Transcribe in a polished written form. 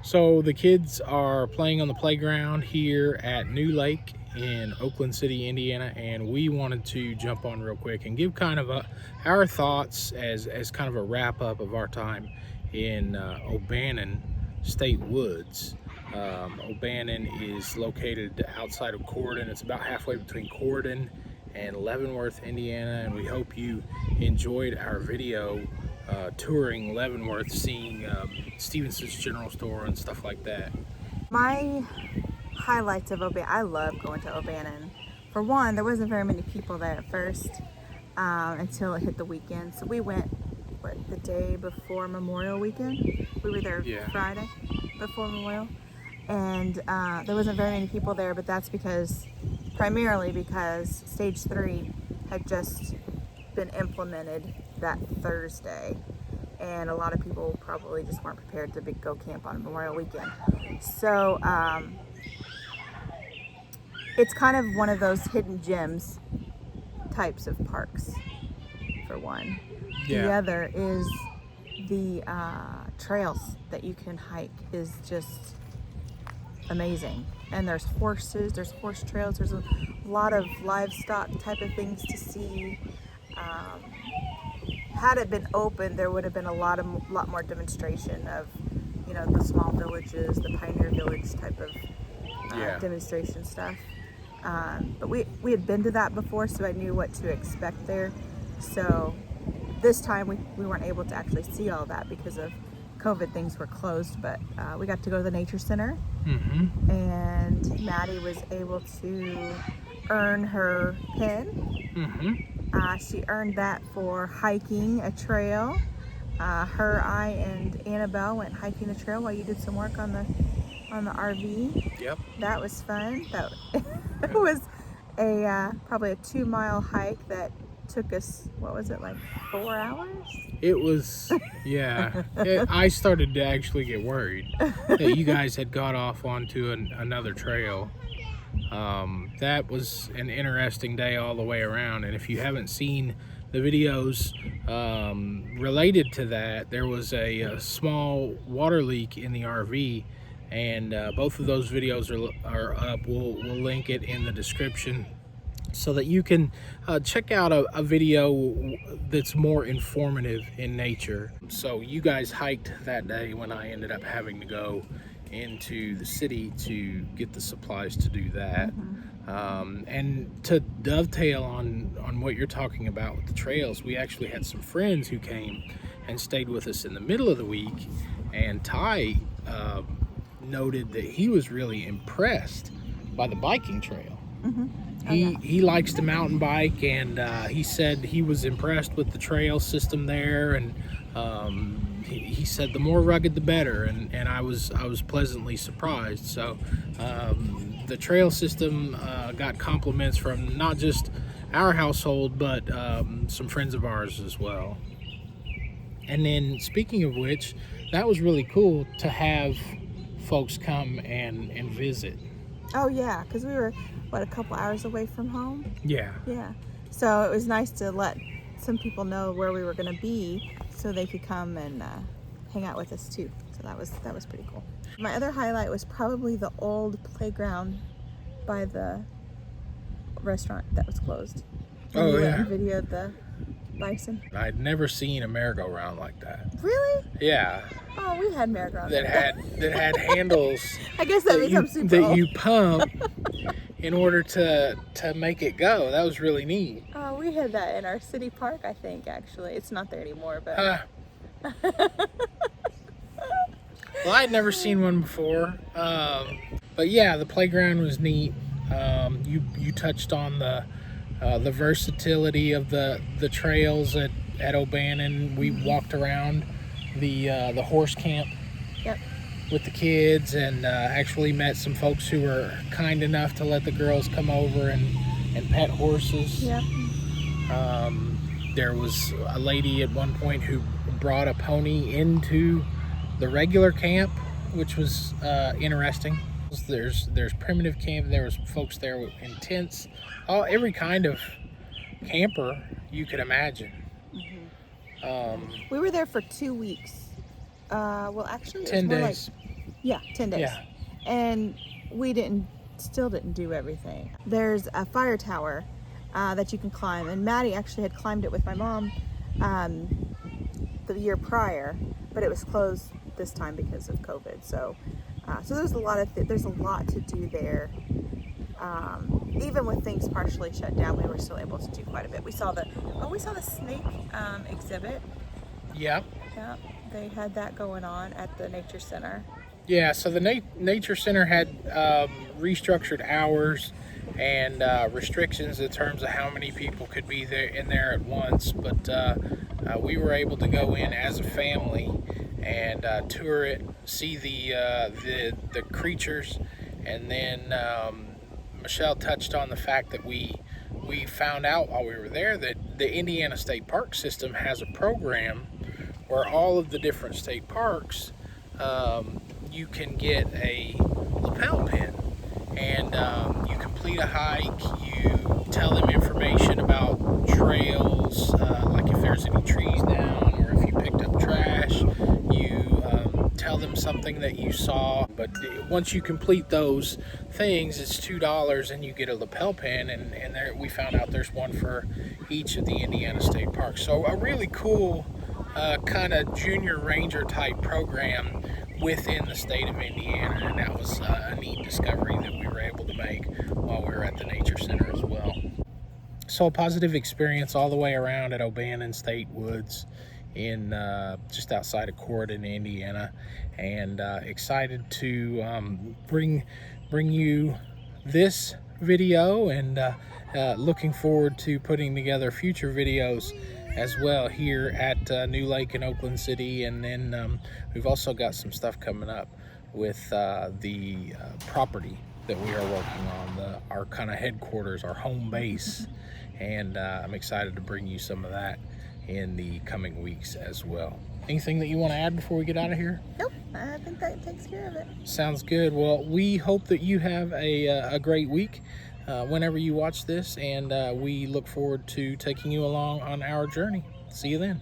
So the kids are playing on the playground here at New Lake in Oakland City, Indiana, and we wanted to jump on real quick and give kind of our thoughts as kind of a wrap up of our time in O'Bannon State Woods. O'Bannon is located outside of Corydon. It's about halfway between Corydon and Leavenworth, Indiana, and we hope you enjoyed our video touring Leavenworth, seeing Stevenson's General Store and stuff like that. My highlights of O'Bannon, I love going to O'Bannon. For one, there wasn't very many people there at first until it hit the weekend. So we went, the day before Memorial Weekend? We were there Friday before Memorial. And there wasn't very many people there, but that's primarily because Stage 3 had just been implemented that Thursday, and a lot of people probably just weren't prepared to go camp on Memorial Weekend. So it's kind of one of those hidden gems types of parks, for one. The other is the trails that you can hike is just amazing. And there's horses, there's horse trails, there's a lot of livestock type of things to see. Had it been open, there would have been a lot more demonstration of, the small villages, the Pioneer Village type of demonstration stuff. But we had been to that before, so I knew what to expect there. So this time we weren't able to actually see all that because of COVID. Things were closed, but we got to go to the Nature Center, and Maddie was able to earn her pin. She earned that for hiking a trail. I, and Annabelle went hiking the trail while you did some work on the RV. Yep. That was fun. It was probably a 2-mile hike that took us, what was it, like 4 hours? It was, I started to actually get worried that you guys had got off onto another trail. That was an interesting day all the way around, and if you haven't seen the videos related to that, there was a small water leak in the RV, and both of those videos are up. We'll link it in the description so that you can check out a video that's more informative in nature. So you guys hiked that day when I ended up having to go into the city to get the supplies to do that. And to dovetail on what you're talking about with the trails, we actually had some friends who came and stayed with us in the middle of the week, and Ty noted that he was really impressed by the biking trail. He likes to mountain bike, and he said he was impressed with the trail system there, and he said the more rugged the better, and I was pleasantly surprised. So the trail system got compliments from not just our household, but some friends of ours as well. And then, speaking of which, that was really cool to have folks come and visit. Oh yeah, because we were a couple hours away from home. Yeah. So it was nice to let some people know where we were going to be, so they could come and hang out with us too. So that was pretty cool. My other highlight was probably the old playground by the restaurant that was closed. And you went and videoed the bison. I'd never seen a merry-go-round like that. Really? Yeah. Oh, we had merry-go-rounds that had handles. I guess that becomes super that old. you pump in order to make it go. That was really neat. Oh, we had that in our city park, I think. Actually, it's not there anymore, but. Well, I'd never seen one before, but yeah, the playground was neat. You touched on the versatility of the trails at O'Bannon. We walked around the horse camp with the kids, and actually met some folks who were kind enough to let the girls come over and pet horses. Yep. There was a lady at one point who brought a pony into the regular camp, which was interesting. There's primitive camp. There was folks there in tents, every kind of camper you could imagine. We were there for 2 weeks. Well, actually, 10 days. Yeah, 10 days. Yeah. And we still didn't do everything. There's a fire tower that you can climb, and Maddie actually had climbed it with my mom the year prior, but it was closed this time because of COVID. So there's a lot there's a lot to do there. Even with things partially shut down, we were still able to do quite a bit. We saw the snake exhibit. Yep. Yeah, they had that going on at the Nature Center. Yeah, so the Nature Center had restructured hours and restrictions in terms of how many people could be there at once, but we were able to go in as a family and tour it, see the creatures, and then Michelle touched on the fact that we found out while we were there that the Indiana State Park System has a program where all of the different state parks, you can get a lapel pin, and you complete a hike, you tell them information about trails, like if there's any trees down or if you picked up trash, you tell them something that you saw. But once you complete those things, it's $2 and you get a lapel pin, and there we found out there's one for each of the Indiana State Parks. So a really cool kind of junior ranger type program within the state of Indiana, and that was a neat discovery that we were able to make while we were at the Nature Center as well. So a positive experience all the way around at O'Bannon State Woods in just outside of Corydon, Indiana, and excited to bring you this video, and looking forward to putting together future videos as well here at New Lake in Oakland City. And then we've also got some stuff coming up with the property that we are working on, our kind of headquarters, our home base, and I'm excited to bring you some of that in the coming weeks as well. Anything that you want to add before we get out of here? Nope, I think that takes care of it. Sounds good. Well, we hope that you have a great week whenever you watch this, and we look forward to taking you along on our journey. See you then.